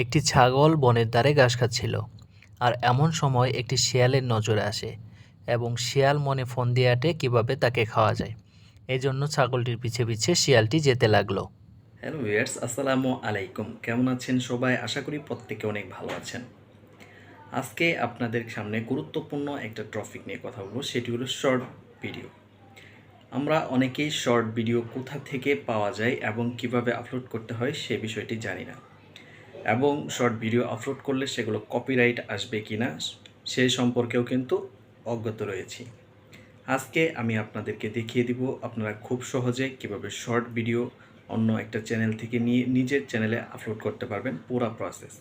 একটি ছাগল বনের ধারে ঘাস খাচ্ছিল। আর এমন সময় একটি শিয়ালের নজরে আসে এবং শিয়াল মনে ফোন দিয়ে আটে কীভাবে তাকে খাওয়া যায়। এই জন্য ছাগলটির পিছে পিছে শিয়ালটি যেতে লাগলো। হ্যালো ভিউয়ার্স, আসসালামু আলাইকুম। কেমন আছেন সবাই? আশা করি প্রত্যেকে অনেক ভালো আছেন। আজকে আপনাদের সামনে গুরুত্বপূর্ণ একটা টপিক নিয়ে কথা বলবো, সেটি হলো শর্ট ভিডিও। আমরা অনেকেই শর্ট ভিডিও কোথা থেকে পাওয়া যায় এবং কিভাবে আপলোড করতে হয় সে বিষয়টি জানি না, এবং শর্ট ভিডিও আপলোড করলে সেগুলো কপিরাইট আসবে কিনা সে সম্পর্কেও কিন্তু অজ্ঞাত রয়েছি। আজকে আমি আপনাদেরকে দেখিয়ে দিব আপনারা খুব সহজে কিভাবে শর্ট ভিডিও অন্য একটা চ্যানেল থেকে নিয়ে নিজের চ্যানেলে আপলোড করতে পারবেন। পুরো প্রসেস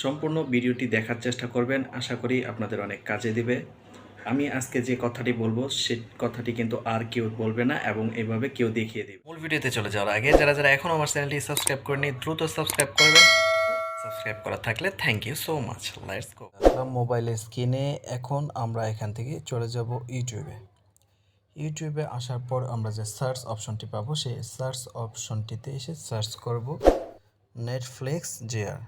সম্পূর্ণ ভিডিওটি দেখার চেষ্টা করবেন, আশা করি আপনাদের অনেক কাজে দেবে। আমি আজকে যে কথাটি বলবো সে কথাটি কিন্তু আর কেউ বলবে না এবং এভাবে কেউ দেখিয়ে দেবে। মূল ভিডিওতে চলে যাওয়ার আগে যারা যারা এখনও আমার চ্যানেলটি সাবস্ক্রাইব করেনি দ্রুত সাবস্ক্রাইব করবেন। সাবস্ক্রাইব করা থাকলে thank you so much. Let's go. মোবাইলের স্ক্রিনে এখন আমরা এখান থেকে চলে যাব ইউটিউবে আসার পর আমরা যে সার্চ অপশনটি পাবো সেই সার্চ অপশনটিতে এসে সার্চ করব নেটফ্লিক্স জেআর।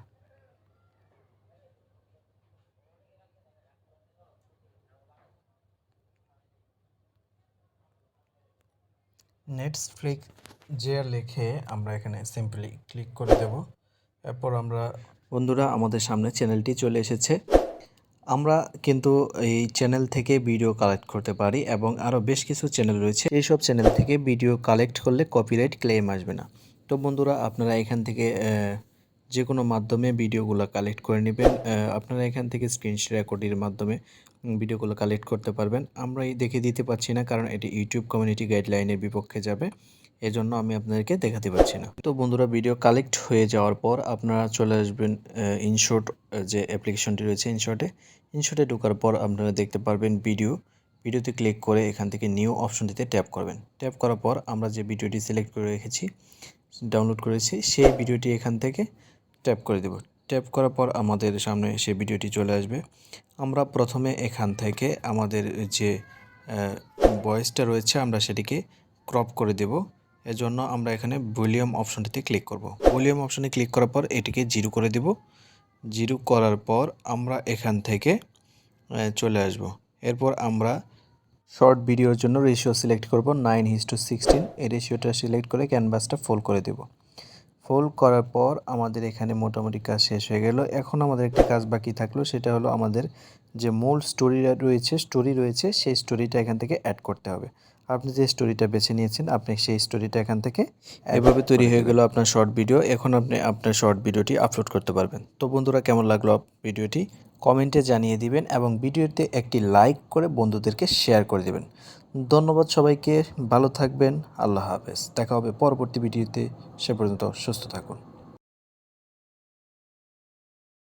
নেটফ্লিক্স জেআর লিখে আমরা এখানে সিম্পলি ক্লিক করে দেব। এরপর আমরা বন্ধুরা আমাদের সামনে চ্যানেলটি চলে এসেছে। আমরা কিন্তু এই চ্যানেল থেকে ভিডিও কালেক্ট করতে পারি এবং আরও বেশ কিছু চ্যানেল রয়েছে। এইসব চ্যানেল থেকে ভিডিও কালেক্ট করলে কপিরাইট ক্লেম আসবে না। তো বন্ধুরা আপনারা এখান থেকে যে কোনো মাধ্যমে ভিডিওগুলো কালেক্ট করে নেবেন। আপনারা এখান থেকে স্ক্রিন রেকর্ডের মাধ্যমে ভিডিওগুলো কালেক্ট করতে পারবেন। আমরা এই দেখে দিতে পারছি না কারণ এটি ইউটিউব কমিউনিটি গাইডলাইনের বিপক্ষে যাবে, এজন্য আমি আপনাদেরকে দেখাতে পারছি না। তো বন্ধুরা ভিডিও কালেক্ট হয়ে যাওয়ার পর আপনারা চলে আসবেন ইনশর্ট যে অ্যাপ্লিকেশনটি রয়েছে ইনশর্টে ঢোকার পর আপনারা দেখতে পারবেন ভিডিওতে ক্লিক করে এখান থেকে নিউ অপশনটিতে ট্যাপ করবেন। ট্যাপ করার পর আমরা যে ভিডিওটি সিলেক্ট করে রেখেছি, ডাউনলোড করেছি, সেই ভিডিওটি এখান থেকে ট্যাপ করে দেব। ট্যাপ করার পর আমাদের সামনে সেই ভিডিওটি চলে আসবে। আমরা প্রথমে এখান থেকে আমাদের যে ভয়েসটা রয়েছে আমরা সেটিকে ক্রপ করে দেব। এজন্য আমরা এখানে ভলিউম অপশনটিতে ক্লিক করব। ভলিউম অপশনে ক্লিক করার পর এটিকে 0 করে দেব। 0 করার পর আমরা এখান থেকে চলে আসব। এরপর আমরা শর্ট ভিডিওর জন্য রেশিও সিলেক্ট করব 9:16। এই রেশিওটা সিলেক্ট করে ক্যানভাসটা ফোল্ড করে দেব। ফোল্ড করার পর আমাদের এখানে মোটামুটি কাজ শেষ হয়ে গেল। এখন আমাদের একটা কাজ বাকি থাকলো, সেটা হলো আমাদের যে মূল স্টোরি রয়েছে সেই স্টোরিটা এখান থেকে অ্যাড করতে হবে। আপনি যে স্টোরিটা বেছে নিয়েছেন আপনি সেই স্টোরিটা এখান থেকে এভাবে তৈরি হয়ে গেল আপনার শর্ট ভিডিও। এখন আপনি আপনার শর্ট ভিডিওটি আপলোড করতে পারবেন। তো বন্ধুরা কেমন লাগলো ভিডিওটি কমেন্টে জানিয়ে দিবেন এবং ভিডিওতে একটি লাইক করে বন্ধুদেরকে শেয়ার করে দিবেন। ধন্যবাদ সবাইকে, ভালো থাকবেন, আল্লাহ হাফেজ। দেখা হবে পরবর্তী ভিডিওতে, সে পর্যন্ত সুস্থ থাকুন।